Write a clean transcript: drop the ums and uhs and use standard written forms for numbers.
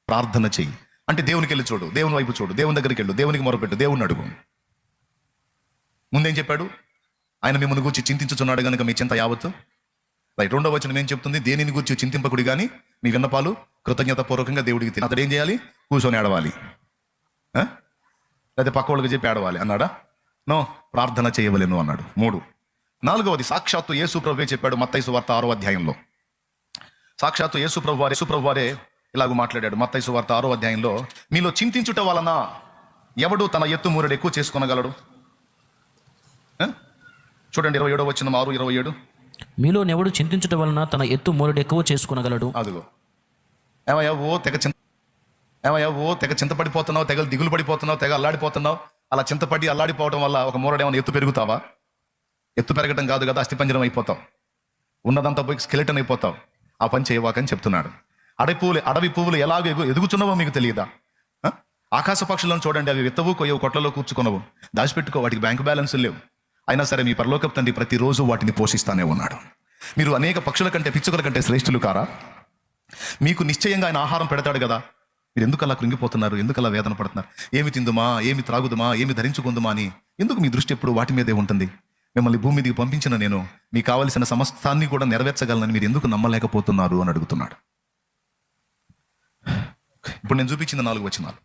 ప్రార్థన చెయ్యి అంటే దేవునికి వెళ్ళి చూడు, దేవుని వైపు చూడు, దేవుని దగ్గరికి వెళ్ళు, దేవునికి మొరపెట్టు, దేవుని అడుగు. ముందేం చెప్పాడు? ఆయన మిమ్మల్ని గూర్చి చింతించుచున్నాడు కనుక మీ చింత యావత్తు. రైట్. 2వ వచనం ఏం చెప్తుంది? దేనిని గూర్చి చింతింపకుడి కానీ మీ విన్నపాలు కృతజ్ఞత పూర్వకంగా దేవుడికి తిని. అతడు ఏం చేయాలి? కూర్చొని ఏడవాలి, లేదా పక్క వాళ్ళకి చెప్పి ఏడవాలి అన్నాడా? నో, ప్రార్థన చేయవలెను అన్నాడు. 3. 4వది సాక్షాత్తు యేసు ప్రభువే చెప్పాడు మత్తయి సువార్త 6వ అధ్యాయంలో. సాక్షాత్తు యేసు ప్రభు వారే ఇలాగ మాట్లాడాడు మత్తయి సువార్త 6వ అధ్యాయంలో. మీలో చింతించుట వలన ఎవడు తన ఎత్తు మూరెడు ఎక్కువ చేసుకొనగలడు? చూడండి 27వ వచనం, 6:27. మీలో ఎవడు చింతించుట వలన తన ఎత్తు మూరెడు ఎక్కువ చేసుకొనగలడు. అదిగో ఏమయ్యా తెగ చింతపడిపోతున్నావు, తెగ దిగులు పడిపోతున్నావు, తెగ అల్లాడిపోతున్నావు. అలా చింతపడి అల్లాడిపోవడం వల్ల ఒక మూరడేమన్నా ఎత్తు పెరుగుతావా? ఎత్తు పెరగటం కాదు కదా, అస్థిపంజరం అయిపోతావు, ఉన్నదంతా పోయి స్కెలిటన్ అయిపోతావు. ఆ పని చేయవాకని చెప్తున్నాడు. అడవి పువ్వులు ఎలాగ ఎదుగుచున్నావో మీకు తెలియదా? ఆకాశ పక్షులను చూడండి, అవి విత్తవు, కొయ్యవు, కొట్లలో కూర్చుకొనవు, దాచిపెట్టుకో, వాటికి బ్యాంకు బ్యాలెన్స్ లేవు. అయినా సరే మీ పరలోకపు తండ్రి ప్రతిరోజు వాటిని పోషిస్తానే ఉన్నాడు. మీరు అనేక పక్షుల కంటే పిచ్చుకల కంటే శ్రేష్ఠులు కారా? మీకు నిశ్చయంగా ఆయన ఆహారం పెడతాడు కదా. మీరు ఎందుకు అలా కృంగిపోతున్నారు? ఎందుకు అలా వేదన పడుతున్నారు? ఏమి తిందుమా, ఏమి త్రాగుదుమా, ఏమి ధరించుకుందుమా అని ఎందుకు మీ దృష్టి ఎప్పుడు వాటి మీదే ఉంటుంది? మిమ్మల్ని భూమి మీదకి పంపించిన నేను మీకు కావలసిన సమస్తాన్ని కూడా నెరవేర్చగలనని మీరు ఎందుకు నమ్మలేకపోతున్నారు అని అడుగుతున్నాడు. ఇప్పుడు నేను చూపించిన 4 వచనాలు.